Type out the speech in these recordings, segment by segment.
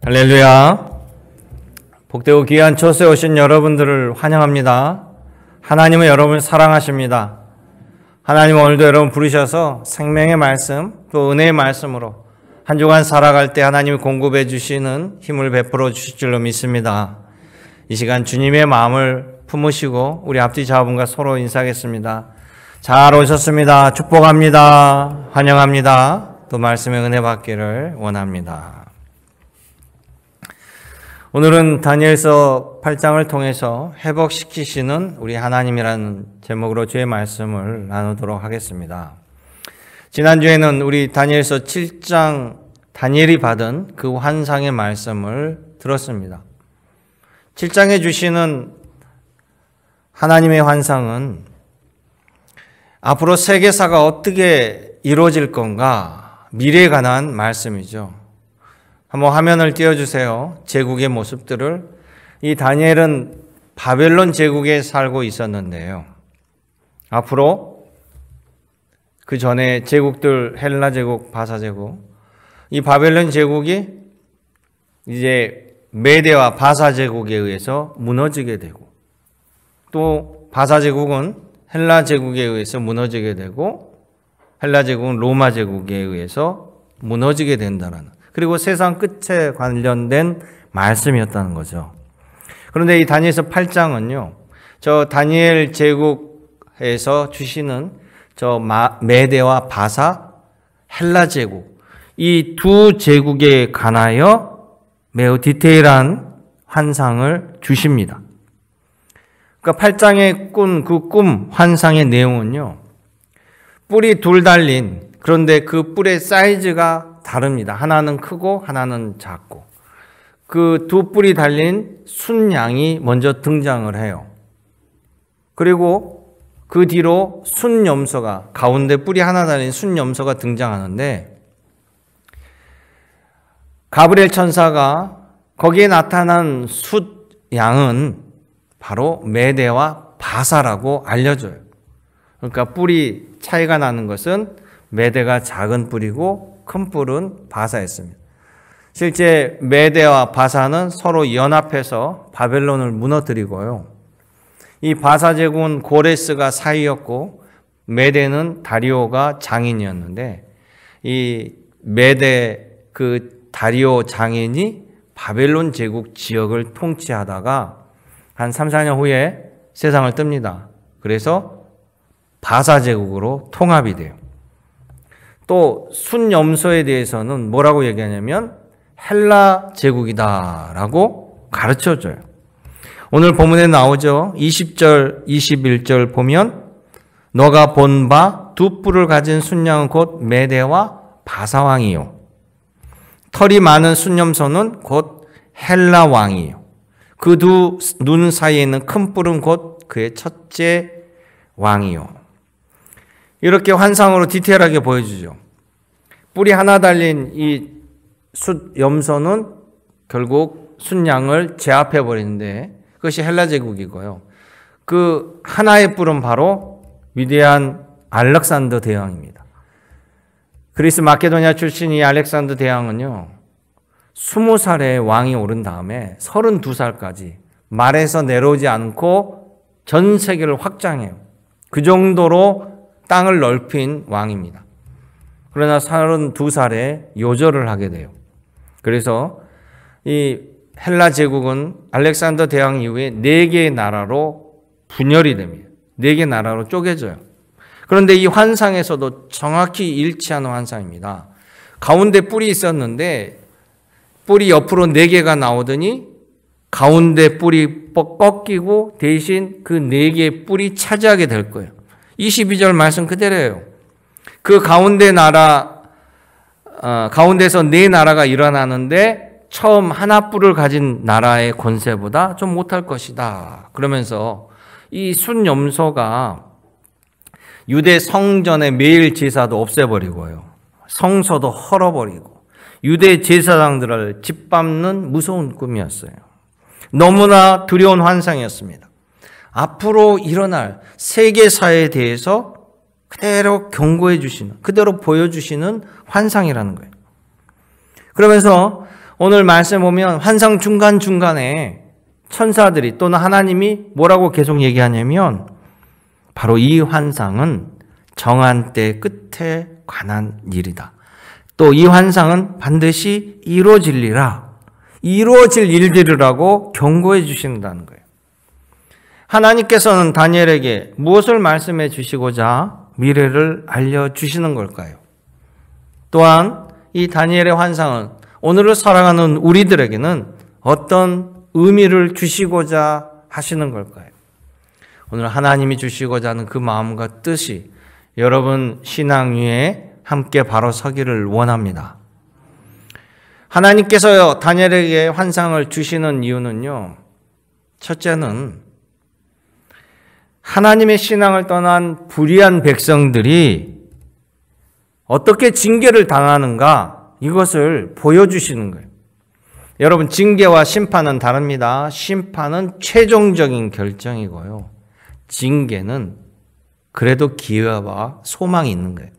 할렐루야. 복되고 귀한 처소에 오신 여러분들을 환영합니다. 하나님은 여러분을 사랑하십니다. 하나님은 오늘도 여러분 부르셔서 생명의 말씀 또 은혜의 말씀으로 한 주간 살아갈 때 하나님이 공급해 주시는 힘을 베풀어 주실 줄로 믿습니다. 이 시간 주님의 마음을 품으시고 우리 앞뒤 자분과 서로 인사하겠습니다. 잘 오셨습니다. 축복합니다. 환영합니다. 또 말씀의 은혜 받기를 원합니다. 오늘은 다니엘서 8장을 통해서 회복시키시는 우리 하나님이라는 제목으로 주의 말씀을 나누도록 하겠습니다. 지난주에는 우리 다니엘서 7장 다니엘이 받은 그 환상의 말씀을 들었습니다. 7장에 주시는 하나님의 환상은 앞으로 세계사가 어떻게 이루어질 건가 미래에 관한 말씀이죠. 한번 화면을 띄워주세요. 제국의 모습들을. 이 다니엘은 바벨론 제국에 살고 있었는데요. 앞으로 그 전에 제국들 헬라 제국, 바사 제국, 이 바벨론 제국이 이제 메대와 바사 제국에 의해서 무너지게 되고 또 바사 제국은 헬라 제국에 의해서 무너지게 되고 헬라 제국은 로마 제국에 의해서 무너지게 된다는 그리고 세상 끝에 관련된 말씀이었다는 거죠. 그런데 이 다니엘서 8장은요. 저 다니엘 제국에서 주시는 저 메대와 바사, 헬라 제국 이 두 제국에 관하여 매우 디테일한 환상을 주십니다. 그러니까 8장에 꾼 그 꿈 환상의 내용은요. 뿔이 둘 달린 그런데 그 뿔의 사이즈가 다릅니다. 하나는 크고 하나는 작고 그 두 뿔이 달린 순양이 먼저 등장을 해요. 그리고 그 뒤로 순염소가 가운데 뿔이 하나 달린 순염소가 등장하는데 가브리엘 천사가 거기에 나타난 숫양은 바로 메대와 바사라고 알려줘요. 그러니까 뿔이 차이가 나는 것은 메대가 작은 뿔이고 큰 뿔은 바사였습니다. 실제 메대와 바사는 서로 연합해서 바벨론을 무너뜨리고요. 이 바사 제국은 고레스가 사위였고 메대는 다리오가 장인이었는데 이 메대 그 다리오 장인이 바벨론 제국 지역을 통치하다가 한 3, 4년 후에 세상을 뜹니다. 그래서 바사 제국으로 통합이 돼요. 또 순염소에 대해서는 뭐라고 얘기하냐면 헬라 제국이다라고 가르쳐줘요. 오늘 본문에 나오죠. 20절, 21절 보면 너가 본 바 두 뿔을 가진 순양은 곧 메대와 바사 왕이요. 털이 많은 순염소는 곧 헬라 왕이요. 그 두 눈 사이에 있는 큰 뿔은 곧 그의 첫째 왕이요. 이렇게 환상으로 디테일하게 보여주죠. 뿔이 하나 달린 이 숫염소는 결국 순양을 제압해 버리는데 그것이 헬라 제국이고요. 그 하나의 뿔은 바로 위대한 알렉산더 대왕입니다. 그리스 마케도니아 출신 이 알렉산더 대왕은요. 20살에 왕이 오른 다음에 32살까지 말에서 내려오지 않고 전 세계를 확장해요. 그 정도로 땅을 넓힌 왕입니다. 그러나 32살에 요절을 하게 돼요. 그래서 이 헬라 제국은 알렉산더 대왕 이후에 4개의 나라로 분열이 됩니다. 4개 나라로 쪼개져요. 그런데 이 환상에서도 정확히 일치하는 환상입니다. 가운데 뿔이 있었는데 뿔이 옆으로 4개가 나오더니 가운데 뿔이 꺾이고 대신 그 4개의 뿔이 차지하게 될 거예요. 22절 말씀 그대로예요. 그 가운데 나라, 가운데서 4나라가 일어나는데 처음 하나 뿔을 가진 나라의 권세보다 좀 못할 것이다. 그러면서 이 순염소가 유대 성전의 매일 제사도 없애버리고요. 성소도 헐어버리고 유대 제사장들을 짓밟는 무서운 꿈이었어요. 너무나 두려운 환상이었습니다. 앞으로 일어날 세계사에 대해서 그대로 경고해 주시는, 그대로 보여주시는 환상이라는 거예요. 그러면서 오늘 말씀 보면 환상 중간중간에 천사들이 또는 하나님이 뭐라고 계속 얘기하냐면 바로 이 환상은 정한 때 끝에 관한 일이다. 또 이 환상은 반드시 이루어질리라. 이루어질 일들이라고 경고해 주신다는 거예요. 하나님께서는 다니엘에게 무엇을 말씀해 주시고자 미래를 알려주시는 걸까요? 또한 이 다니엘의 환상은 오늘을 살아가는 우리들에게는 어떤 의미를 주시고자 하시는 걸까요? 오늘 하나님이 주시고자 하는 그 마음과 뜻이 여러분 신앙 위에 함께 바로 서기를 원합니다. 하나님께서 다니엘에게 환상을 주시는 이유는요, 첫째는 하나님의 신앙을 떠난 불의한 백성들이 어떻게 징계를 당하는가 이것을 보여주시는 거예요. 여러분, 징계와 심판은 다릅니다. 심판은 최종적인 결정이고요. 징계는 그래도 기회와 소망이 있는 거예요.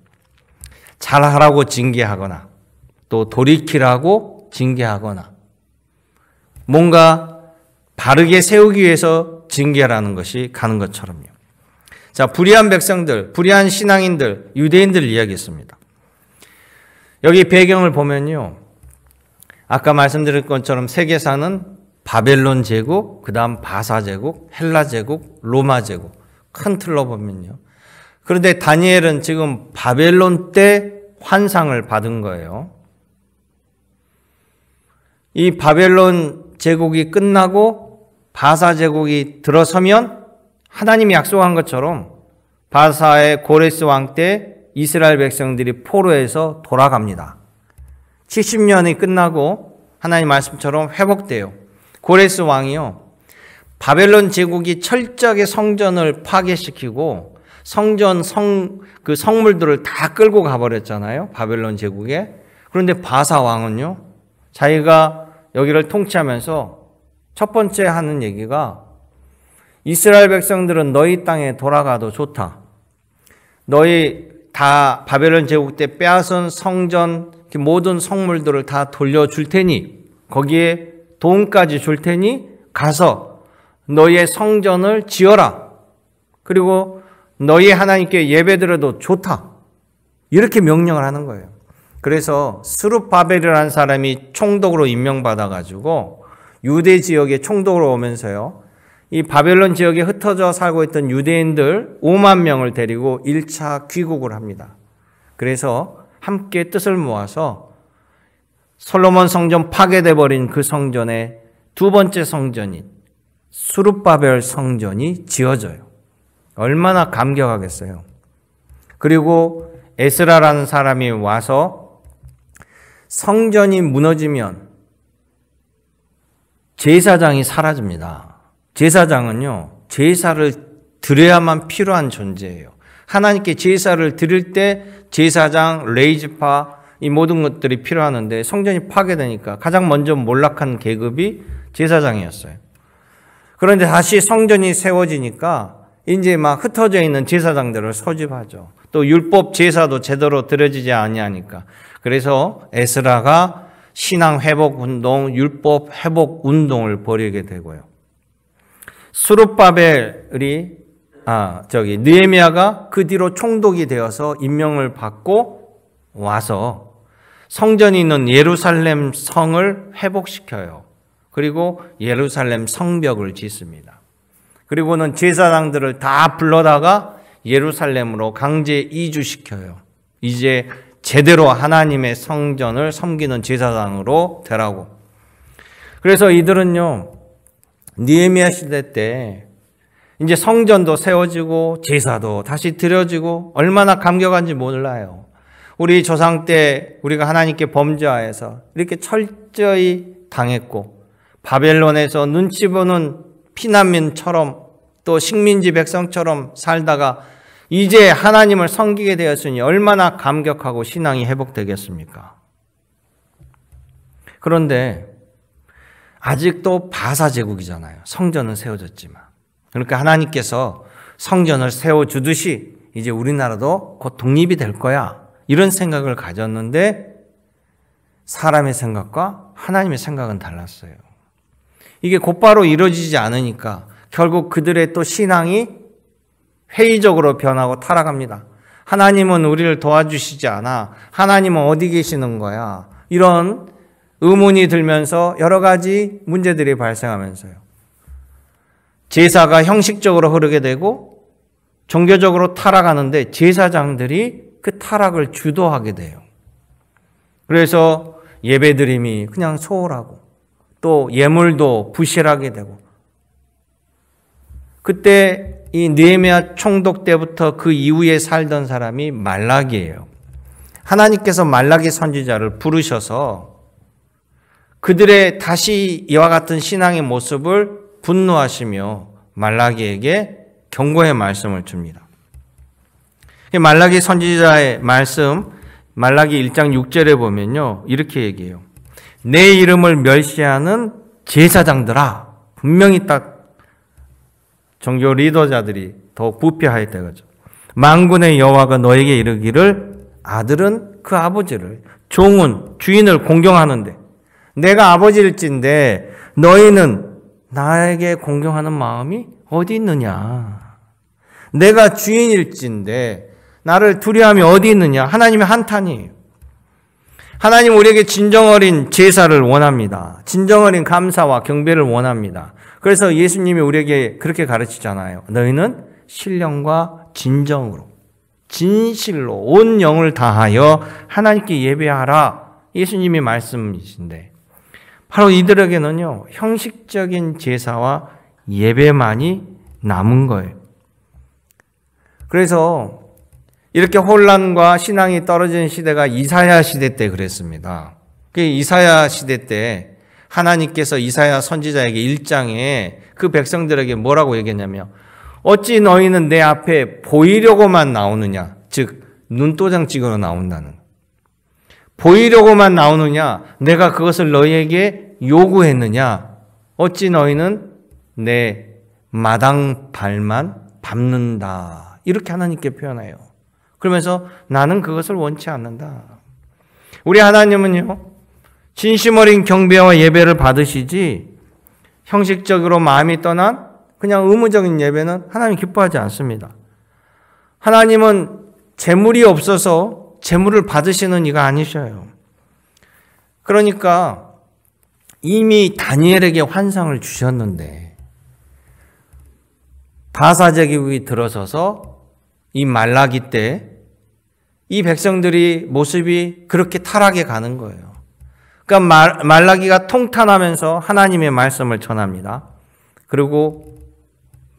잘하라고 징계하거나 또 돌이키라고 징계하거나 뭔가 바르게 세우기 위해서 징계라는 것이 가는 것처럼요. 자, 불의한 백성들, 불의한 신앙인들, 유대인들을 이야기했습니다. 여기 배경을 보면요, 아까 말씀드린 것처럼 세계사는 바벨론 제국, 그 다음 바사 제국, 헬라 제국, 로마 제국, 큰 틀로 보면요. 그런데 다니엘은 지금 바벨론 때 환상을 받은 거예요. 이 바벨론 제국이 끝나고 바사 제국이 들어서면 하나님이 약속한 것처럼 바사의 고레스 왕 때 이스라엘 백성들이 포로에서 돌아갑니다. 70년이 끝나고 하나님 말씀처럼 회복돼요. 고레스 왕이요, 바벨론 제국이 철저하게 성전을 파괴시키고 성전 그 성물들을 다 끌고 가버렸잖아요, 바벨론 제국에. 그런데 바사 왕은요, 자기가 여기를 통치하면서 첫 번째 하는 얘기가 이스라엘 백성들은 너희 땅에 돌아가도 좋다. 너희 다 바벨론 제국 때 빼앗은 성전 모든 성물들을 다 돌려줄 테니, 거기에 돈까지 줄 테니 가서 너희의 성전을 지어라. 그리고 너희 하나님께 예배드려도 좋다. 이렇게 명령을 하는 거예요. 그래서 스룹바벨이라는 사람이 총독으로 임명받아가지고 유대 지역에 총독으로 오면서요, 이 바벨론 지역에 흩어져 살고 있던 유대인들 5만 명을 데리고 1차 귀국을 합니다. 그래서 함께 뜻을 모아서 솔로몬 성전 파괴돼 버린 그 성전의 두 번째 성전인 스룹바벨 성전이 지어져요. 얼마나 감격하겠어요. 그리고 에스라라는 사람이 와서 성전이 무너지면 제사장이 사라집니다. 제사장은요, 제사를 드려야만 필요한 존재예요. 하나님께 제사를 드릴 때 제사장, 레이지파 이 모든 것들이 필요하는데 성전이 파괴되니까 가장 먼저 몰락한 계급이 제사장이었어요. 그런데 다시 성전이 세워지니까 이제 막 흩어져 있는 제사장들을 소집하죠. 또 율법 제사도 제대로 드려지지 아니하니까. 그래서 에스라가 신앙 회복 운동, 율법 회복 운동을 벌이게 되고요. 스룹바벨이 느헤미야가 그 뒤로 총독이 되어서 임명을 받고 와서 성전이 있는 예루살렘 성을 회복시켜요. 그리고 예루살렘 성벽을 짓습니다. 그리고는 제사장들을 다 불러다가 예루살렘으로 강제 이주시켜요. 이제 제대로 하나님의 성전을 섬기는 제사장으로 되라고. 그래서 이들은요, 느헤미야 시대 때 이제 성전도 세워지고 제사도 다시 드려지고 얼마나 감격한지 몰라요. 우리 조상 때 우리가 하나님께 범죄하여서 이렇게 철저히 당했고 바벨론에서 눈치 보는 피난민처럼 또 식민지 백성처럼 살다가 이제 하나님을 섬기게 되었으니 얼마나 감격하고 신앙이 회복되겠습니까? 그런데 아직도 바사 제국이잖아요. 성전은 세워졌지만. 그러니까 하나님께서 성전을 세워주듯이 이제 우리나라도 곧 독립이 될 거야, 이런 생각을 가졌는데 사람의 생각과 하나님의 생각은 달랐어요. 이게 곧바로 이루어지지 않으니까 결국 그들의 또 신앙이 회의적으로 변하고 타락합니다. 하나님은 우리를 도와주시지 않아. 하나님은 어디 계시는 거야? 이런 의문이 들면서 여러 가지 문제들이 발생하면서요. 제사가 형식적으로 흐르게 되고 종교적으로 타락하는데 제사장들이 그 타락을 주도하게 돼요. 그래서 예배드림이 그냥 소홀하고 또 예물도 부실하게 되고, 그때 이 느헤미야 총독 때부터 그 이후에 살던 사람이 말라기예요. 하나님께서 말라기 선지자를 부르셔서 그들의 다시 이와 같은 신앙의 모습을 분노하시며 말라기에게 경고의 말씀을 줍니다. 말라기 선지자의 말씀, 말라기 1장 6절에 보면요, 이렇게 얘기해요. 내 이름을 멸시하는 제사장들아. 분명히 딱 종교 리더자들이 더욱 부패하였다 그죠. 만군의 여호와가 너에게 이르기를 아들은 그 아버지를, 종은 주인을 공경하는데 내가 아버지일진데 너희는 나에게 공경하는 마음이 어디 있느냐. 내가 주인일진데 나를 두려움이 어디 있느냐. 하나님의 한탄이에요. 하나님 우리에게 진정어린 제사를 원합니다. 진정어린 감사와 경배를 원합니다. 그래서 예수님이 우리에게 그렇게 가르치잖아요. 너희는 신령과 진정으로, 진실로 온 영을 다하여 하나님께 예배하라. 예수님의 말씀이신데 바로 이들에게는요, 형식적인 제사와 예배만이 남은 거예요. 그래서 이렇게 혼란과 신앙이 떨어진 시대가 이사야 시대 때 그랬습니다. 이사야 시대 때 하나님께서 이사야 선지자에게 1장에 그 백성들에게 뭐라고 얘기했냐면, 어찌 너희는 내 앞에 보이려고만 나오느냐. 즉 눈도장 찍으러 나온다는, 보이려고만 나오느냐. 내가 그것을 너희에게 요구했느냐. 어찌 너희는 내 마당 발만 밟는다. 이렇게 하나님께 표현해요. 그러면서 나는 그것을 원치 않는다. 우리 하나님은요, 진심 어린 경배와 예배를 받으시지 형식적으로 마음이 떠난 그냥 의무적인 예배는 하나님 기뻐하지 않습니다. 하나님은 재물이 없어서 재물을 받으시는 이가 아니셔요. 그러니까 이미 다니엘에게 환상을 주셨는데 바사 제국이 들어서서 이 말라기 때 이 백성들이 모습이 그렇게 타락해 가는 거예요. 그러니까 말라기가 통탄하면서 하나님의 말씀을 전합니다. 그리고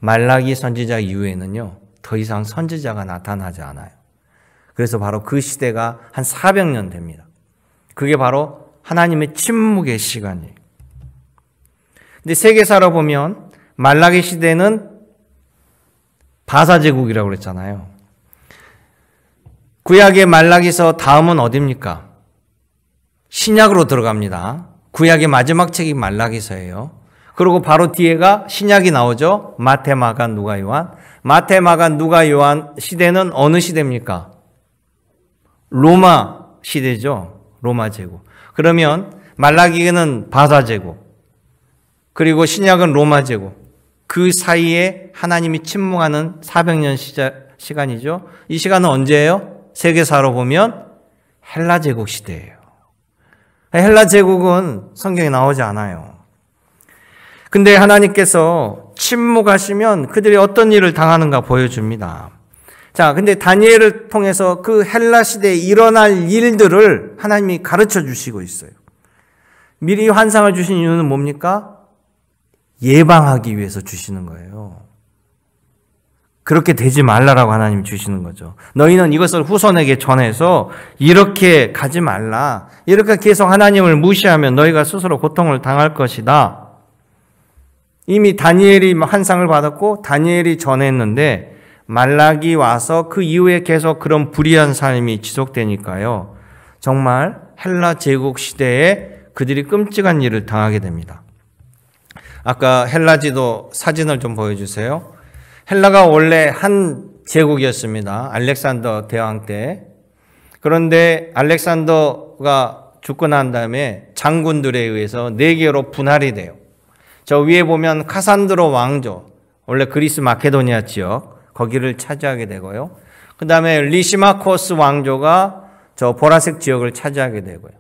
말라기 선지자 이후에는요, 더 이상 선지자가 나타나지 않아요. 그래서 바로 그 시대가 한 400년 됩니다. 그게 바로 하나님의 침묵의 시간이에요. 근데 세계사로 보면 말라기 시대는 바사 제국이라고 그랬잖아요. 구약의 말라기서 다음은 어디입니까? 신약으로 들어갑니다. 구약의 마지막 책이 말라기서예요. 그리고 바로 뒤에가 신약이 나오죠. 마태, 마가, 누가, 요한. 마태, 마가, 누가, 요한 시대는 어느 시대입니까? 로마 시대죠. 로마 제국. 그러면 말라기는 바사 제국, 그리고 신약은 로마 제국. 그 사이에 하나님이 침묵하는 400년 시간이죠. 이 시간은 언제예요? 세계사로 보면 헬라 제국 시대예요. 헬라 제국은 성경에 나오지 않아요. 근데 하나님께서 침묵하시면 그들이 어떤 일을 당하는가 보여줍니다. 자, 근데 다니엘을 통해서 그 헬라 시대에 일어날 일들을 하나님이 가르쳐 주시고 있어요. 미리 환상을 주신 이유는 뭡니까? 예방하기 위해서 주시는 거예요. 그렇게 되지 말라라고 하나님이 주시는 거죠. 너희는 이것을 후손에게 전해서 이렇게 가지 말라. 이렇게 계속 하나님을 무시하면 너희가 스스로 고통을 당할 것이다. 이미 다니엘이 환상을 받았고 다니엘이 전했는데 말라기 와서 그 이후에 계속 그런 불의한 삶이 지속되니까요. 정말 헬라 제국 시대에 그들이 끔찍한 일을 당하게 됩니다. 아까 헬라 지도 사진을 좀 보여주세요. 헬라가 원래 한 제국이었습니다. 알렉산더 대왕 때. 그런데 알렉산더가 죽고 난 다음에 장군들에 의해서 4개로 분할이 돼요. 저 위에 보면 카산드로 왕조, 원래 그리스 마케도니아 지역, 거기를 차지하게 되고요. 그 다음에 리시마코스 왕조가 저 보라색 지역을 차지하게 되고요.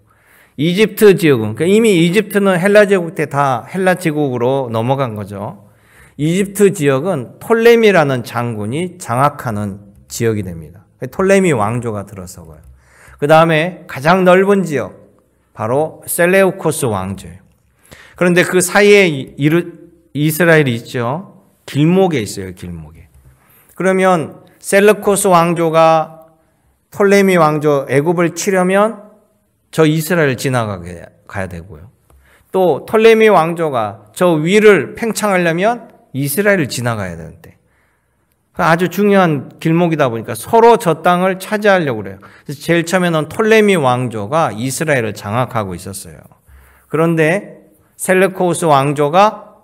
이집트 지역은, 그러니까 이미 이집트는 헬라 제국 때 다 헬라 제국으로 넘어간 거죠. 이집트 지역은 톨레미라는 장군이 장악하는 지역이 됩니다. 톨레미 왕조가 들어서고요. 그 다음에 가장 넓은 지역, 바로 셀레우코스 왕조예요. 그런데 그 사이에 이스라엘이 있죠. 길목에 있어요, 길목에. 그러면 셀레우코스 왕조가 톨레미 왕조 애굽을 치려면 저 이스라엘을 지나가게 가야 되고요. 또 톨레미 왕조가 저 위를 팽창하려면 이스라엘을 지나가야 되는데 아주 중요한 길목이다 보니까 서로 저 땅을 차지하려고 그래요. 그래서 제일 처음에는 톨레미 왕조가 이스라엘을 장악하고 있었어요. 그런데 셀레우코스 왕조가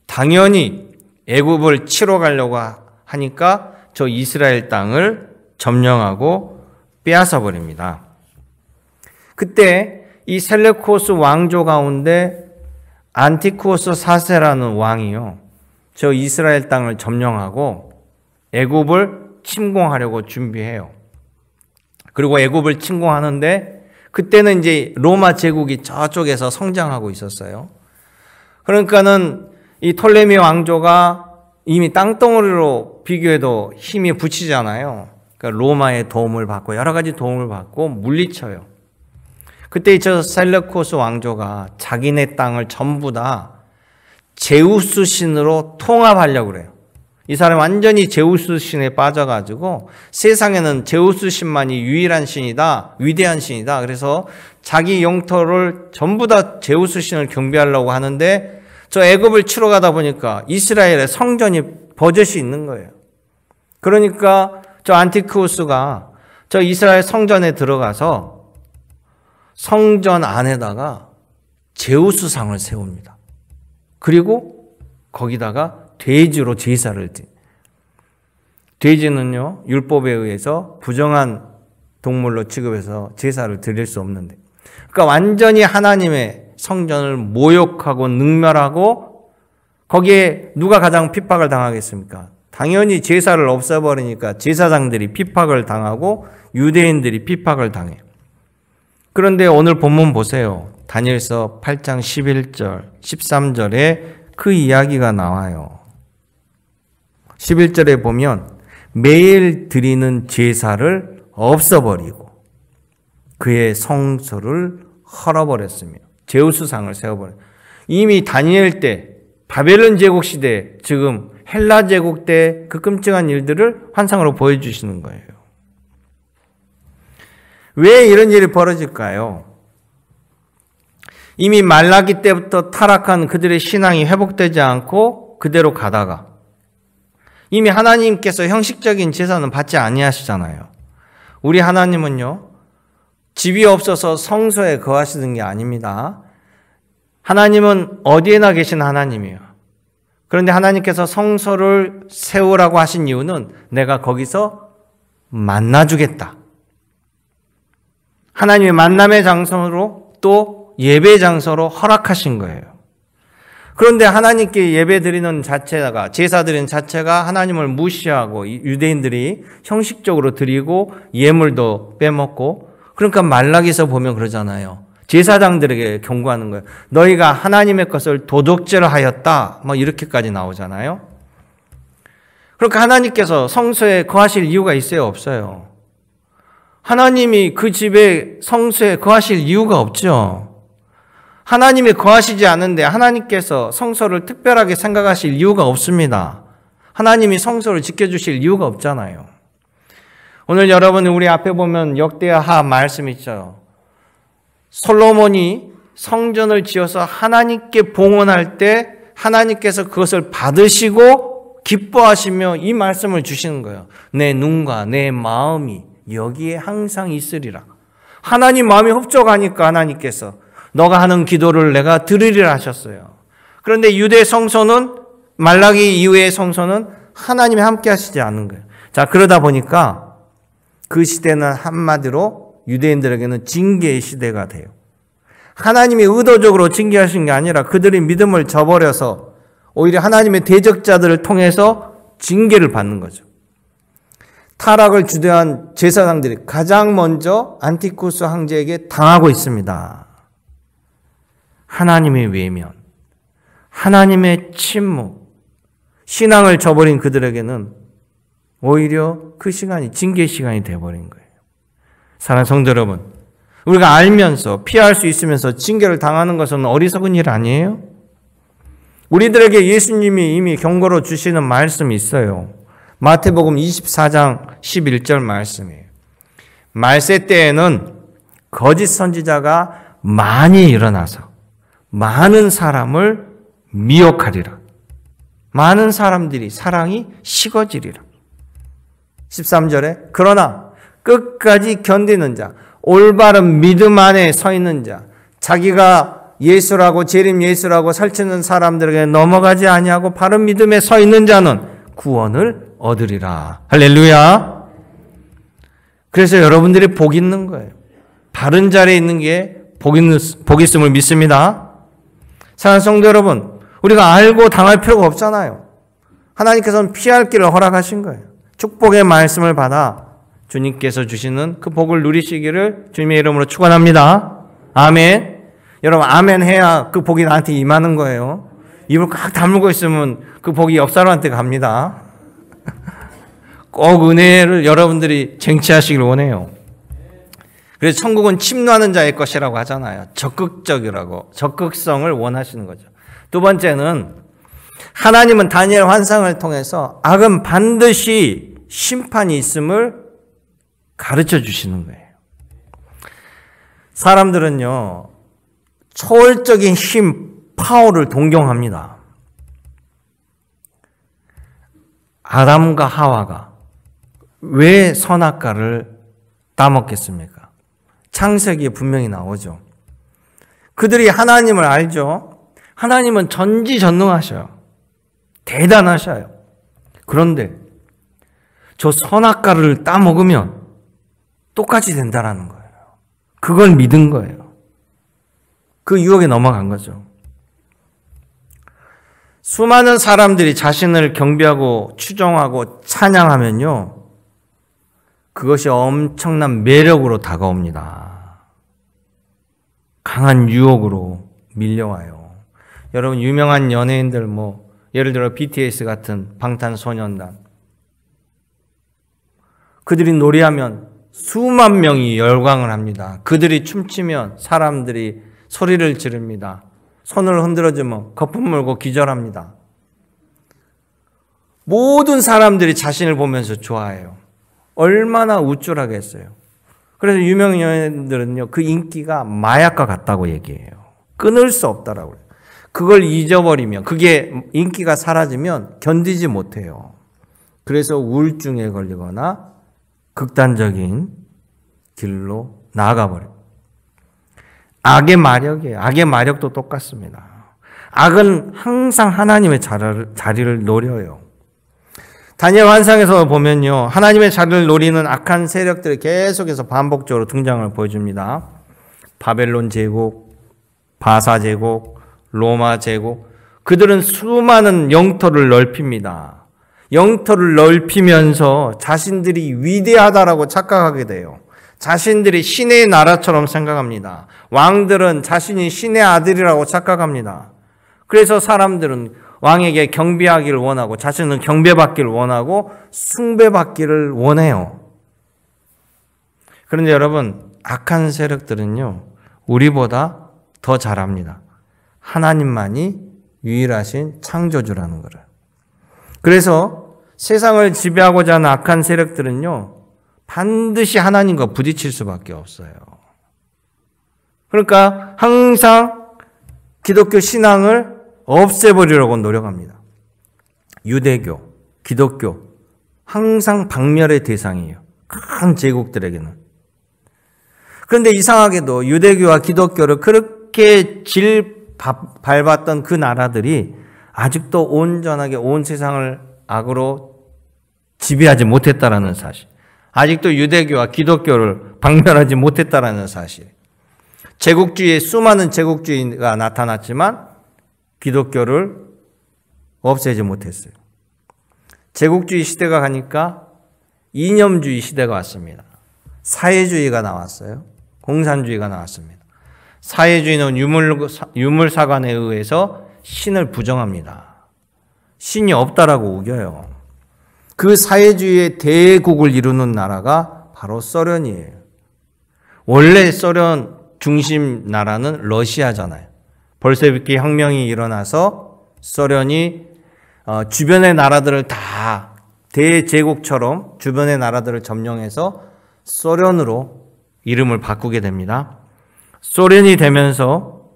당연히 애굽을 치러 가려고 하니까 저 이스라엘 땅을 점령하고 빼앗아 버립니다. 그때 이 셀레우코스 왕조 가운데 안티쿠오스 4세라는 왕이요, 저 이스라엘 땅을 점령하고 애굽을 침공하려고 준비해요. 그리고 애굽을 침공하는데 그때는 이제 로마 제국이 저쪽에서 성장하고 있었어요. 그러니까는 이 톨레미 왕조가 이미 땅덩어리로 비교해도 힘이 붙이잖아요. 그러니까 로마의 도움을 받고 여러 가지 도움을 받고 물리쳐요. 그때 저 셀레우코스 왕조가 자기네 땅을 전부 다 제우스 신으로 통합하려고 그래요. 이 사람이 완전히 제우스 신에 빠져가지고 세상에는 제우스 신만이 유일한 신이다, 위대한 신이다. 그래서 자기 영토를 전부 다 제우스 신을 경배하려고 하는데 저 애굽을 치러 가다 보니까 이스라엘의 성전이 버젓이 있는 거예요. 그러니까 저 안티쿠스가 저 이스라엘 성전에 들어가서 성전 안에다가 제우스상을 세웁니다. 그리고 거기다가 돼지로 제사를 드려요. 돼지는요, 율법에 의해서 부정한 동물로 취급해서 제사를 드릴 수 없는데, 그러니까 완전히 하나님의 성전을 모욕하고 능멸하고, 거기에 누가 가장 핍박을 당하겠습니까? 당연히 제사를 없애버리니까 제사장들이 핍박을 당하고 유대인들이 핍박을 당해요. 그런데 오늘 본문 보세요. 다니엘서 8장 11절, 13절에 그 이야기가 나와요. 11절에 보면 매일 드리는 제사를 없애버리고 그의 성소를 헐어버렸으며 제우스상을 세워버려요. 이미 다니엘 때 바벨론 제국 시대, 지금 헬라 제국 때 그 끔찍한 일들을 환상으로 보여주시는 거예요. 왜 이런 일이 벌어질까요? 이미 말라기 때부터 타락한 그들의 신앙이 회복되지 않고 그대로 가다가 이미 하나님께서 형식적인 제사는 받지 아니하시잖아요. 우리 하나님은요, 집이 없어서 성소에 거하시는 게 아닙니다. 하나님은 어디에나 계신 하나님이에요. 그런데 하나님께서 성소를 세우라고 하신 이유는 내가 거기서 만나주겠다. 하나님의 만남의 장소로 또 예배 장소로 허락하신 거예요. 그런데 하나님께 예배 드리는 자체가, 제사 드리는 자체가 하나님을 무시하고 유대인들이 형식적으로 드리고 예물도 빼먹고, 그러니까 말라기서 보면 그러잖아요. 제사장들에게 경고하는 거예요. 너희가 하나님의 것을 도둑질을 하였다. 뭐 이렇게까지 나오잖아요. 그러니까 하나님께서 성소에 거하실 이유가 있어요, 없어요? 하나님이 그 집에 성소에 거하실 이유가 없죠. 하나님이 거하시지 않은데 하나님께서 성소를 특별하게 생각하실 이유가 없습니다. 하나님이 성소를 지켜주실 이유가 없잖아요. 오늘 여러분 우리 앞에 보면 역대하 말씀 있죠. 솔로몬이 성전을 지어서 하나님께 봉헌할 때 하나님께서 그것을 받으시고 기뻐하시며 이 말씀을 주시는 거예요. 내 눈과 내 마음이 여기에 항상 있으리라. 하나님 마음이 흡족하니까 하나님께서 너가 하는 기도를 내가 들으리라 하셨어요. 그런데 유대 성소는, 말라기 이후의 성소는 하나님이 함께 하시지 않는 거예요. 자, 그러다 보니까 그 시대는 한마디로 유대인들에게는 징계의 시대가 돼요. 하나님이 의도적으로 징계하신 게 아니라 그들이 믿음을 저버려서 오히려 하나님의 대적자들을 통해서 징계를 받는 거죠. 타락을 주도한 제사장들이 가장 먼저 안티쿠스 황제에게 당하고 있습니다. 하나님의 외면, 하나님의 침묵, 신앙을 저버린 그들에게는 오히려 그 시간이 징계 시간이 되어버린 거예요. 사랑하는 성도 여러분, 우리가 알면서 피할 수 있으면서 징계를 당하는 것은 어리석은 일 아니에요? 우리들에게 예수님이 이미 경고로 주시는 말씀이 있어요. 마태복음 24장 11절 말씀이에요. 말세 때에는 거짓 선지자가 많이 일어나서 많은 사람을 미혹하리라. 많은 사람들이 사랑이 식어지리라. 13절에 그러나 끝까지 견디는 자, 올바른 믿음 안에 서 있는 자, 자기가 예수라고 재림 예수라고 살치는 사람들에게 넘어가지 아니하고 바른 믿음에 서 있는 자는 구원을 얻으리라. 할렐루야. 그래서 여러분들이 복 있는 거예요. 바른 자리에 있는 게 복 있음을 믿습니다. 사랑하는 성도 여러분, 우리가 알고 당할 필요가 없잖아요. 하나님께서는 피할 길을 허락하신 거예요. 축복의 말씀을 받아 주님께서 주시는 그 복을 누리시기를 주님의 이름으로 축원합니다. 아멘. 여러분 아멘 해야 그 복이 나한테 임하는 거예요. 입을 꽉 다물고 있으면 그 복이 옆 사람한테 갑니다. 꼭 은혜를 여러분들이 쟁취하시길 원해요. 그래서 천국은 침노하는 자의 것이라고 하잖아요. 적극적이라고, 적극성을 원하시는 거죠. 두 번째는 하나님은 다니엘 환상을 통해서 악은 반드시 심판이 있음을 가르쳐 주시는 거예요. 사람들은요, 초월적인 힘, 파워를 동경합니다. 아담과 하와가 왜 선악과를 따먹겠습니까? 창세기에 분명히 나오죠. 그들이 하나님을 알죠. 하나님은 전지전능하셔요. 대단하셔요. 그런데 저 선악과를 따먹으면 똑같이 된다라는 거예요. 그걸 믿은 거예요. 그 유혹에 넘어간 거죠. 수많은 사람들이 자신을 경배하고 추종하고 찬양하면요, 그것이 엄청난 매력으로 다가옵니다. 강한 유혹으로 밀려와요. 여러분 유명한 연예인들 예를 들어 BTS 같은 방탄소년단, 그들이 노래하면 수만 명이 열광을 합니다. 그들이 춤추면 사람들이 소리를 지릅니다. 손을 흔들어주면 거품 물고 기절합니다. 모든 사람들이 자신을 보면서 좋아해요. 얼마나 우쭐하겠어요. 그래서 유명 연예인들은요, 그 인기가 마약과 같다고 얘기해요. 끊을 수 없다라고. 그걸 잊어버리면, 그게 인기가 사라지면 견디지 못해요. 그래서 우울증에 걸리거나 극단적인 길로 나아가버려요. 악의 마력이에요. 악의 마력도 똑같습니다. 악은 항상 하나님의 자리를 노려요. 다니엘 환상에서 보면요, 하나님의 자리를 노리는 악한 세력들이 계속해서 반복적으로 등장을 보여줍니다. 바벨론 제국, 바사 제국, 로마 제국, 그들은 수많은 영토를 넓힙니다. 영토를 넓히면서 자신들이 위대하다라고 착각하게 돼요. 자신들이 신의 나라처럼 생각합니다. 왕들은 자신이 신의 아들이라고 착각합니다. 그래서 사람들은 왕에게 경배하기를 원하고 자신은 경배받기를 원하고 숭배받기를 원해요. 그런데 여러분, 악한 세력들은요, 우리보다 더 잘합니다. 하나님만이 유일하신 창조주라는 거를. 그래서 세상을 지배하고자 하는 악한 세력들은요, 반드시 하나님과 부딪힐 수밖에 없어요. 그러니까 항상 기독교 신앙을 없애버리려고 노력합니다. 유대교, 기독교 항상 박멸의 대상이에요. 큰 제국들에게는. 그런데 이상하게도 유대교와 기독교를 그렇게 밟았던 그 나라들이 아직도 온전하게 온 세상을 악으로 지배하지 못했다라는 사실. 아직도 유대교와 기독교를 박멸하지 못했다라는 사실. 제국주의에 수많은 제국주의가 나타났지만 기독교를 없애지 못했어요. 제국주의 시대가 가니까 이념주의 시대가 왔습니다. 사회주의가 나왔어요. 공산주의가 나왔습니다. 사회주의는 유물사관에 의해서 신을 부정합니다. 신이 없다라고 우겨요. 그 사회주의의 대국을 이루는 나라가 바로 소련이에요. 원래 소련 중심 나라는 러시아잖아요. 볼셰비키 혁명이 일어나서 소련이 주변의 나라들을 다 대제국처럼 주변의 나라들을 점령해서 소련으로 이름을 바꾸게 됩니다. 소련이 되면서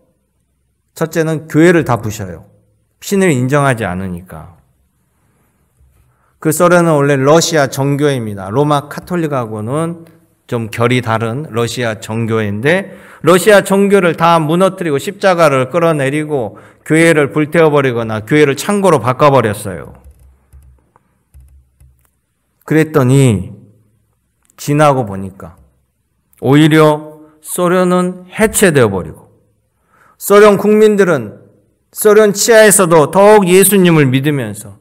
첫째는 교회를 다 부셔요. 신을 인정하지 않으니까. 그 소련은 원래 러시아 정교회입니다. 로마 카톨릭하고는 좀 결이 다른 러시아 정교회인데 러시아 정교를 다 무너뜨리고 십자가를 끌어내리고 교회를 불태워버리거나 교회를 창고로 바꿔버렸어요. 그랬더니 지나고 보니까 오히려 소련은 해체되어 버리고 소련 국민들은 소련 치하에서도 더욱 예수님을 믿으면서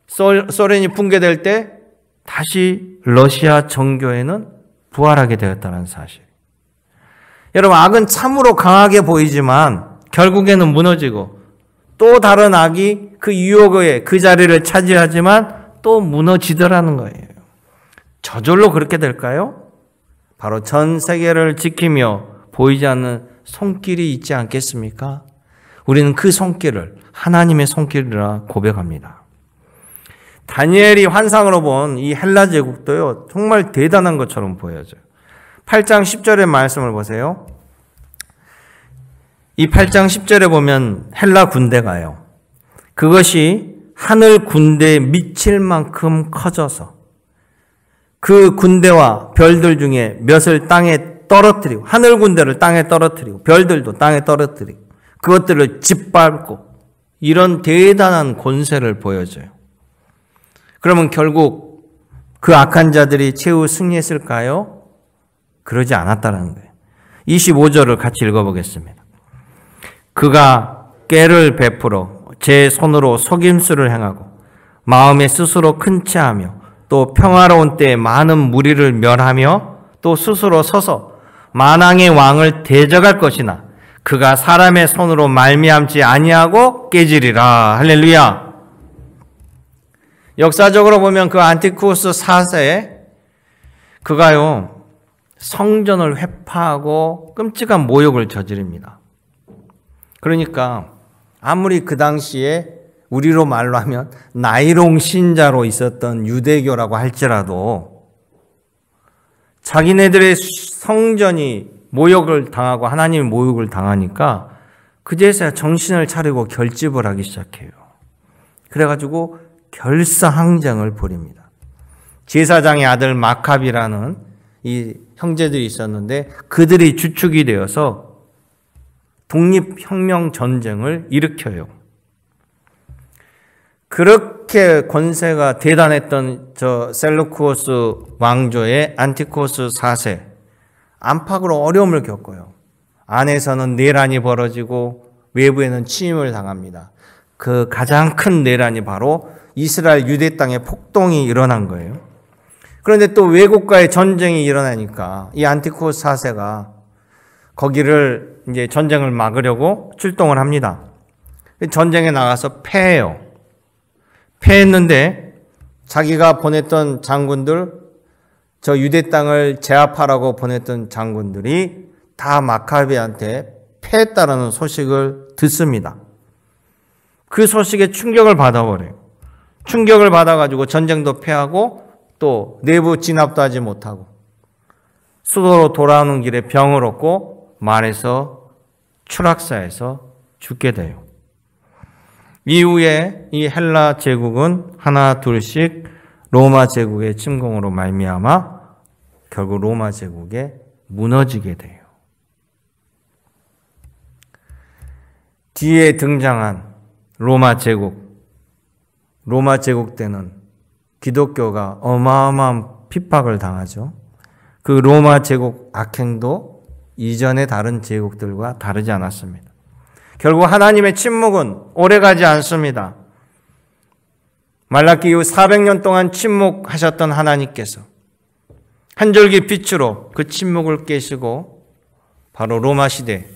소련이 붕괴될 때 다시 러시아 정교회는 부활하게 되었다는 사실. 여러분, 악은 참으로 강하게 보이지만 결국에는 무너지고 또 다른 악이 그 유혹의 그 자리를 차지하지만 또 무너지더라는 거예요. 저절로 그렇게 될까요? 바로 전 세계를 지키며 보이지 않는 손길이 있지 않겠습니까? 우리는 그 손길을 하나님의 손길이라 고백합니다. 다니엘이 환상으로 본 이 헬라 제국도요, 정말 대단한 것처럼 보여져요. 8장 10절의 말씀을 보세요. 이 8장 10절에 보면 헬라 군대가요, 그것이 하늘 군대에 미칠 만큼 커져서 그 군대와 별들 중에 몇을 땅에 떨어뜨리고, 하늘 군대를 땅에 떨어뜨리고 별들도 땅에 떨어뜨리고 그것들을 짓밟고, 이런 대단한 권세를 보여줘요. 그러면 결국 그 악한 자들이 최후 승리했을까요? 그러지 않았다는 거예요. 25절을 같이 읽어보겠습니다. 그가 꾀를 베풀어 제 손으로 속임수를 행하고 마음에 스스로 큰 체하며 또 평화로운 때에 많은 무리를 멸하며 또 스스로 서서 만왕의 왕을 대적할 것이나 그가 사람의 손으로 말미암지 아니하고 깨지리라. 할렐루야. 역사적으로 보면 그 안티쿠스 4세, 그가요 성전을 회파하고 끔찍한 모욕을 저지릅니다. 그러니까 아무리 그 당시에 우리로 말로 하면 나이롱 신자로 있었던 유대교라고 할지라도 자기네들의 성전이 모욕을 당하고 하나님의 모욕을 당하니까 그제서야 정신을 차리고 결집을 하기 시작해요. 그래가지고 결사항쟁을 벌입니다. 제사장의 아들 마캅이라는 이 형제들이 있었는데 그들이 주축이 되어서 독립혁명 전쟁을 일으켜요. 그렇게 권세가 대단했던 저 셀루쿠스 왕조의 안티코스 4세, 안팎으로 어려움을 겪어요. 안에서는 내란이 벌어지고 외부에는 침입을 당합니다. 그 가장 큰 내란이 바로 이스라엘 유대 땅에 폭동이 일어난 거예요. 그런데 또 외국과의 전쟁이 일어나니까 이 안티코스 4세가 거기를 이제 전쟁을 막으려고 출동을 합니다. 전쟁에 나가서 패해요. 패했는데 자기가 보냈던 장군들, 저 유대 땅을 제압하라고 보냈던 장군들이 다 마카비한테 패했다라는 소식을 듣습니다. 그 소식에 충격을 받아버려요. 충격을 받아가지고 전쟁도 패하고 또 내부 진압도 하지 못하고 수도로 돌아오는 길에 병을 얻고 말에서 추락사에서 죽게 돼요. 이후에 이 헬라 제국은 하나 둘씩 로마 제국의 침공으로 말미암아 결국 로마 제국에 무너지게 돼요. 뒤에 등장한 로마 제국 때는 기독교가 어마어마한 핍박을 당하죠. 그 로마 제국 악행도 이전의 다른 제국들과 다르지 않았습니다. 결국 하나님의 침묵은 오래가지 않습니다. 말라기 이후 400년 동안 침묵하셨던 하나님께서 한 줄기 빛으로 그 침묵을 깨시고 바로 로마 시대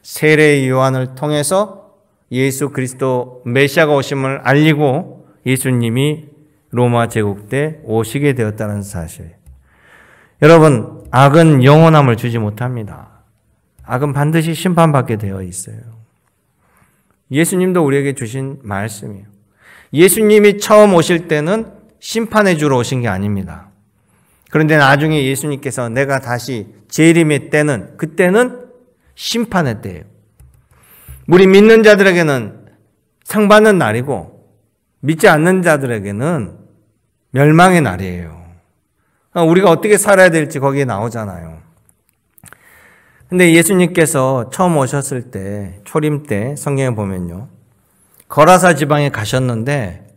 세례 요한을 통해서 예수 그리스도 메시아가 오심을 알리고 예수님이 로마 제국 때 오시게 되었다는 사실. 여러분, 악은 영원함을 주지 못합니다. 악은 반드시 심판받게 되어 있어요. 예수님도 우리에게 주신 말씀이에요. 예수님이 처음 오실 때는 심판해 주러 오신 게 아닙니다. 그런데 나중에 예수님께서 내가 다시 재림의 때는, 그때는 심판의 때예요. 우리 믿는 자들에게는 상 받는 날이고 믿지 않는 자들에게는 멸망의 날이에요. 우리가 어떻게 살아야 될지 거기에 나오잖아요. 근데 예수님께서 처음 오셨을 때, 초림 때 성경에 보면요, 거라사 지방에 가셨는데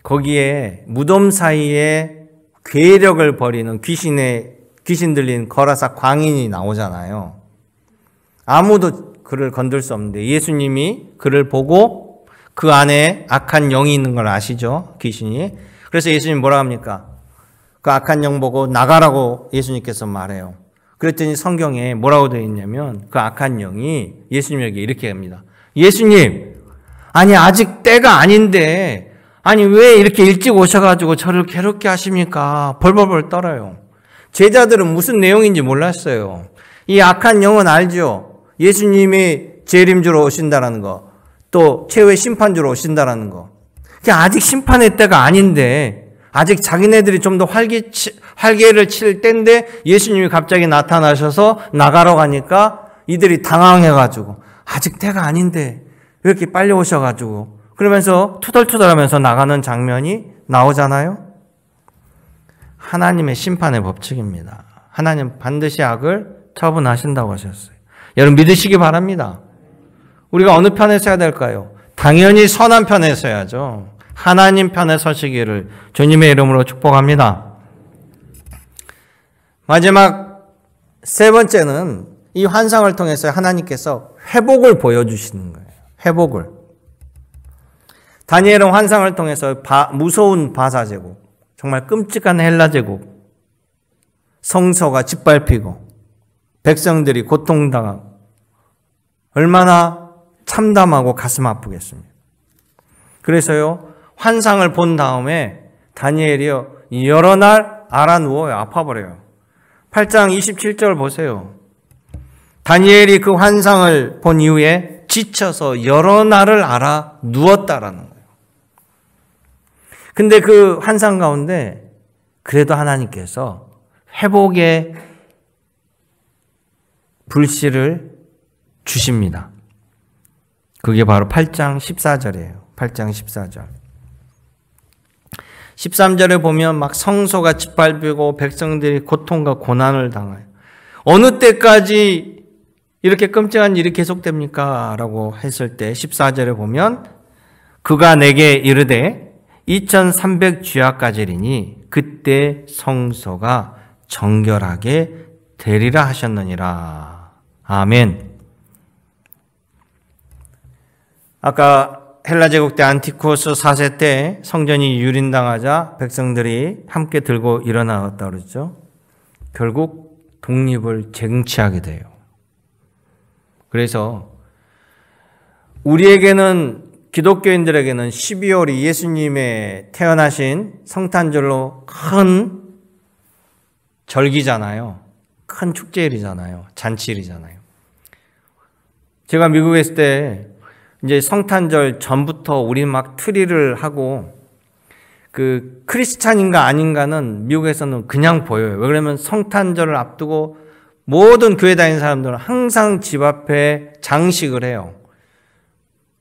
거기에 무덤 사이에 괴력을 벌이는 귀신 들린 거라사 광인이 나오잖아요. 아무도 그를 건들 수 없는데 예수님이 그를 보고 그 안에 악한 영이 있는 걸 아시죠? 귀신이. 그래서 예수님 뭐라 합니까? 그 악한 영 보고 나가라고 예수님께서 말해요. 그랬더니 성경에 뭐라고 되어 있냐면 그 악한 영이 예수님에게 이렇게 합니다. 예수님, 아니 아직 때가 아닌데 아니 왜 이렇게 일찍 오셔가지고 저를 괴롭게 하십니까? 벌벌벌 떨어요. 제자들은 무슨 내용인지 몰랐어요. 이 악한 영은 알죠? 예수님이 재림주로 오신다라는 거, 또 최후의 심판주로 오신다라는 거. 아직 심판의 때가 아닌데 아직 자기네들이 좀 더 활개를 칠 때인데 예수님이 갑자기 나타나셔서 나가러 가니까 이들이 당황해가지고 아직 때가 아닌데 왜 이렇게 빨리 오셔가지고 그러면서 투덜투덜하면서 나가는 장면이 나오잖아요. 하나님의 심판의 법칙입니다. 하나님 반드시 악을 처분하신다고 하셨어요. 여러분 믿으시기 바랍니다. 우리가 어느 편에 서야 될까요? 당연히 선한 편에 서야죠. 하나님 편에 서시기를 주님의 이름으로 축복합니다. 마지막 세 번째는 이 환상을 통해서 하나님께서 회복을 보여주시는 거예요. 회복을. 다니엘은 환상을 통해서 무서운 바사 제국, 정말 끔찍한 헬라 제국, 성소가 짓밟히고 백성들이 고통당하고 얼마나 참담하고 가슴 아프겠습니까? 그래서요, 환상을 본 다음에 다니엘이요, 여러 날 알아 누워요. 아파버려요. 8장 27절 보세요. 다니엘이 그 환상을 본 이후에 지쳐서 여러 날을 알아 누웠다라는 거예요. 근데 그 환상 가운데 그래도 하나님께서 회복의 불씨를 주십니다. 그게 바로 8장 14절이에요. 8장 14절. 13절에 보면 막 성소가 짓밟히고 백성들이 고통과 고난을 당해요. 어느 때까지 이렇게 끔찍한 일이 계속됩니까? 라고 했을 때 14절에 보면 그가 내게 이르되 2300주야까지리니 그때 성소가 정결하게 되리라 하셨느니라. 아멘. 아까 헬라 제국 때 안티쿠스 4세 때 성전이 유린당하자 백성들이 함께 들고 일어나왔다 그러죠. 결국 독립을 쟁취하게 돼요. 그래서 우리에게는 기독교인들에게는 12월이 예수님의 태어나신 성탄절로 큰 절기잖아요. 큰 축제일이잖아요. 잔치일이잖아요. 제가 미국에 있을 때 이제 성탄절 전부터 우리 막 트리를 하고 그 크리스찬인가 아닌가는 미국에서는 그냥 보여요. 왜 그러면 성탄절을 앞두고 모든 교회 다니는 사람들은 항상 집 앞에 장식을 해요.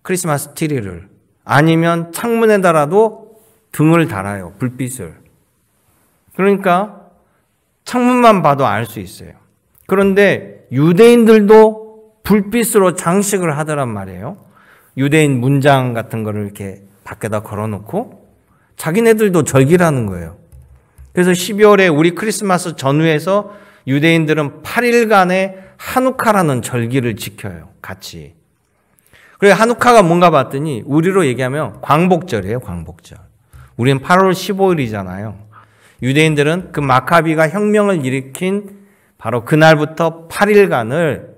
크리스마스 트리를. 아니면 창문에다라도 등을 달아요. 불빛을. 그러니까 창문만 봐도 알 수 있어요. 그런데 유대인들도 불빛으로 장식을 하더란 말이에요. 유대인 문장 같은 거를 이렇게 밖에다 걸어놓고 자기네들도 절기라는 거예요. 그래서 12월에 우리 크리스마스 전후에서 유대인들은 8일간의 한우카라는 절기를 지켜요. 같이. 그리고 한우카가 뭔가 봤더니 우리로 얘기하면 광복절이에요. 광복절. 우리는 8월 15일이잖아요. 유대인들은 그 마카비가 혁명을 일으킨 바로 그날부터 8일간을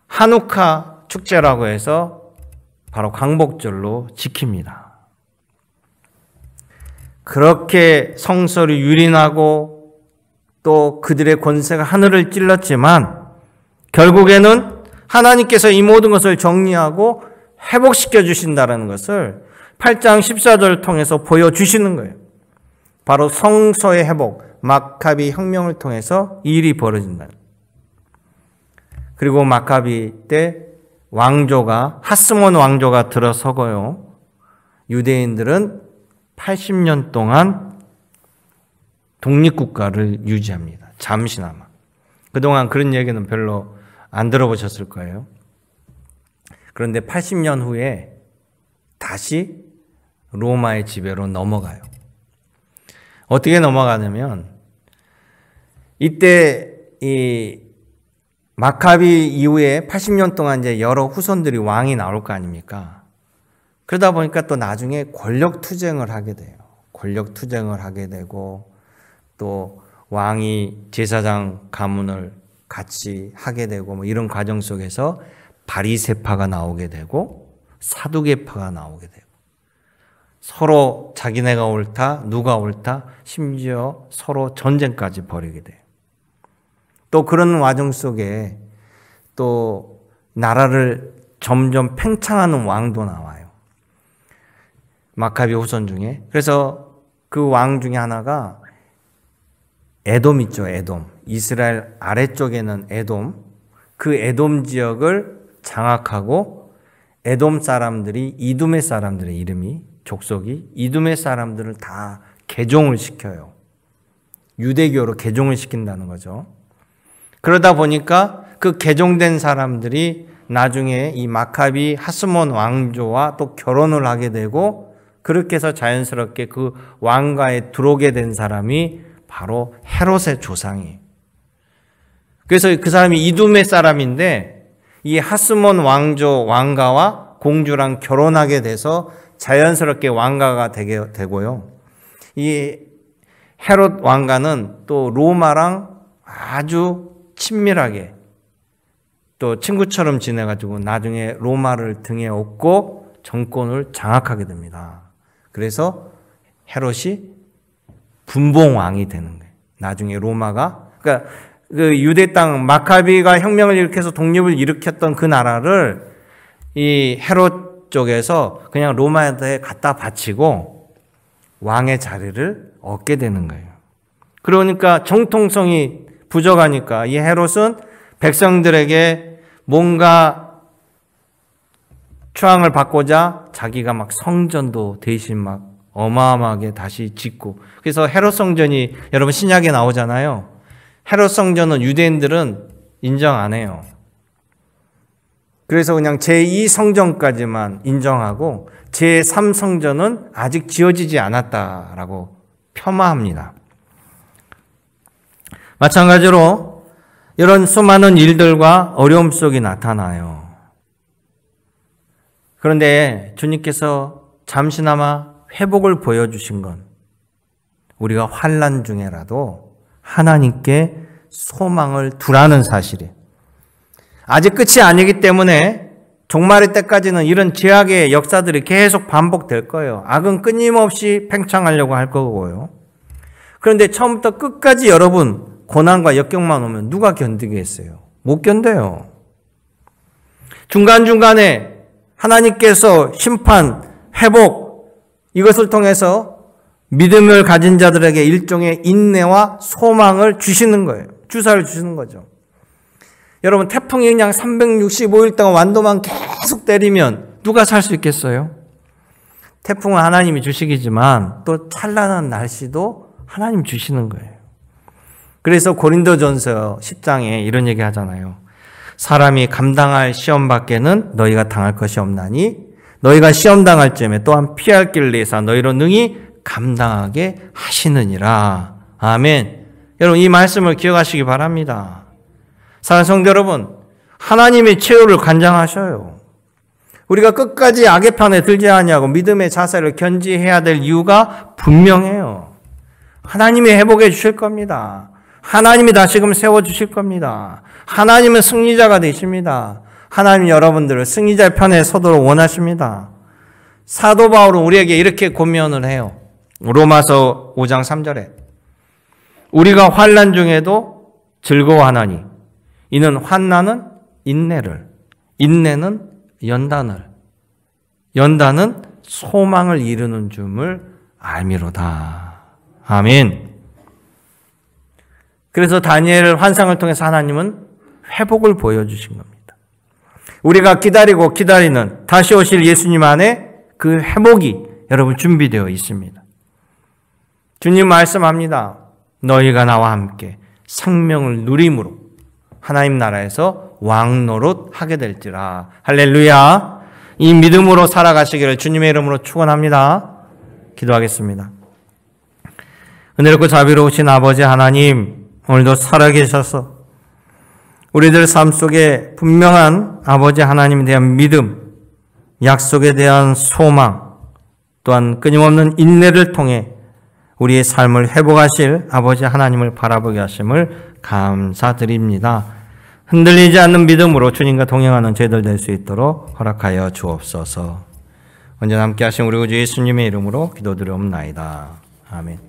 한우카 축제라고 해서 바로 광복절로 지킵니다. 그렇게 성소를 유린하고 또 그들의 권세가 하늘을 찔렀지만 결국에는 하나님께서 이 모든 것을 정리하고 회복시켜 주신다는 것을 8장 14절을 통해서 보여주시는 거예요. 바로 성소의 회복, 마카비 혁명을 통해서 이 일이 벌어진다. 그리고 마카비 때 왕조가 하스몬 왕조가 들어서고요. 유대인들은 80년 동안 독립국가를 유지합니다. 잠시나마. 그동안 그런 얘기는 별로 안 들어보셨을 거예요. 그런데 80년 후에 다시 로마의 지배로 넘어가요. 어떻게 넘어가냐면 이때 이 마카비 이후에 80년 동안 이제 여러 후손들이 왕이 나올 거 아닙니까? 그러다 보니까 또 나중에 권력 투쟁을 하게 돼요. 권력 투쟁을 하게 되고 또 왕이 제사장 가문을 같이 하게 되고 뭐 이런 과정 속에서 바리새파가 나오게 되고 사두개파가 나오게 되고 서로 자기네가 옳다, 누가 옳다, 심지어 서로 전쟁까지 벌이게 돼요. 또 그런 와중 속에 또 나라를 점점 팽창하는 왕도 나와요. 마카비 후손 중에. 그래서 그 왕 중에 하나가 에돔 있죠, 에돔. 이스라엘 아래쪽에는 에돔. 그 에돔 지역을 장악하고 에돔 사람들이 이두메 사람들의 이름이 족속이 이두메 사람들을 다 개종을 시켜요. 유대교로 개종을 시킨다는 거죠. 그러다 보니까 그 개종된 사람들이 나중에 이 마카비 하스몬 왕조와 또 결혼을 하게 되고 그렇게 해서 자연스럽게 그 왕가에 들어오게 된 사람이 바로 헤롯의 조상이에요. 그래서 그 사람이 이두메 사람인데 이 하스몬 왕조 왕가와 공주랑 결혼하게 돼서 자연스럽게 왕가가 되게 되고요. 이 헤롯 왕가는 또 로마랑 아주 친밀하게 또 친구처럼 지내가지고 나중에 로마를 등에 업고 정권을 장악하게 됩니다. 그래서 헤롯이 분봉왕이 되는 거예요. 나중에 로마가 그러니까 그 유대 땅 마카비가 혁명을 일으켜서 독립을 일으켰던 그 나라를 이 헤롯 쪽에서 그냥 로마한테 갖다 바치고 왕의 자리를 얻게 되는 거예요. 그러니까 정통성이 부족하니까 이 헤롯은 백성들에게 뭔가 추앙을 받고자 자기가 막 성전도 대신 막 어마어마하게 다시 짓고 그래서 헤롯 성전이 여러분 신약에 나오잖아요. 헤롯 성전은 유대인들은 인정 안 해요. 그래서 그냥 제2성전까지만 인정하고 제3성전은 아직 지어지지 않았다라고 폄하합니다. 마찬가지로 이런 수많은 일들과 어려움 속에 나타나요. 그런데 주님께서 잠시나마 회복을 보여주신 건 우리가 환난 중에라도 하나님께 소망을 두라는 사실이에요. 아직 끝이 아니기 때문에 종말의 때까지는 이런 죄악의 역사들이 계속 반복될 거예요. 악은 끊임없이 팽창하려고 할 거고요. 그런데 처음부터 끝까지 여러분 고난과 역경만 오면 누가 견디겠어요? 못 견뎌요. 중간중간에 하나님께서 심판, 회복 이것을 통해서 믿음을 가진 자들에게 일종의 인내와 소망을 주시는 거예요. 주사를 주시는 거죠. 여러분 태풍이 그냥 365일 동안 완도만 계속 때리면 누가 살 수 있겠어요? 태풍은 하나님이 주시기지만 또 찬란한 날씨도 하나님 주시는 거예요. 그래서 고린도전서 10장에 이런 얘기 하잖아요. 사람이 감당할 시험 밖에는 너희가 당할 것이 없나니 너희가 시험 당할 쯤에 또한 피할 길을 내사 너희로 능히 감당하게 하시느니라. 아멘. 여러분 이 말씀을 기억하시기 바랍니다. 사랑하는 성도 여러분, 하나님의 최후를 관장하셔요. 우리가 끝까지 악의 편에 들지 않냐고 믿음의 자세를 견지해야 될 이유가 분명해요. 하나님이 회복해 주실 겁니다. 하나님이 다시금 세워주실 겁니다. 하나님은 승리자가 되십니다. 하나님 여러분들을 승리자의 편에 서도록 원하십니다. 사도 바울은 우리에게 이렇게 권면을 해요. 로마서 5장 3절에 우리가 환난 중에도 즐거워하나니 이는 환난은 인내를, 인내는 연단을, 연단은 소망을 이루는 줌을 알미로다. 아멘. 그래서 다니엘 환상을 통해서 하나님은 회복을 보여주신 겁니다. 우리가 기다리고 기다리는 다시 오실 예수님 안에 그 회복이 여러분 준비되어 있습니다. 주님 말씀합니다. 너희가 나와 함께 생명을 누림으로 하나님 나라에서 왕노릇 하게 될지라. 할렐루야. 이 믿음으로 살아가시기를 주님의 이름으로 축원합니다. 기도하겠습니다. 은혜롭고 자비로우신 아버지 하나님, 오늘도 살아계셔서 우리들 삶 속에 분명한 아버지 하나님에 대한 믿음, 약속에 대한 소망, 또한 끊임없는 인내를 통해 우리의 삶을 회복하실 아버지 하나님을 바라보게 하심을 감사드립니다. 흔들리지 않는 믿음으로 주님과 동행하는 저희들 될 수 있도록 허락하여 주옵소서. 언제나 함께 하신 우리 구주 예수님의 이름으로 기도드리옵나이다. 아멘.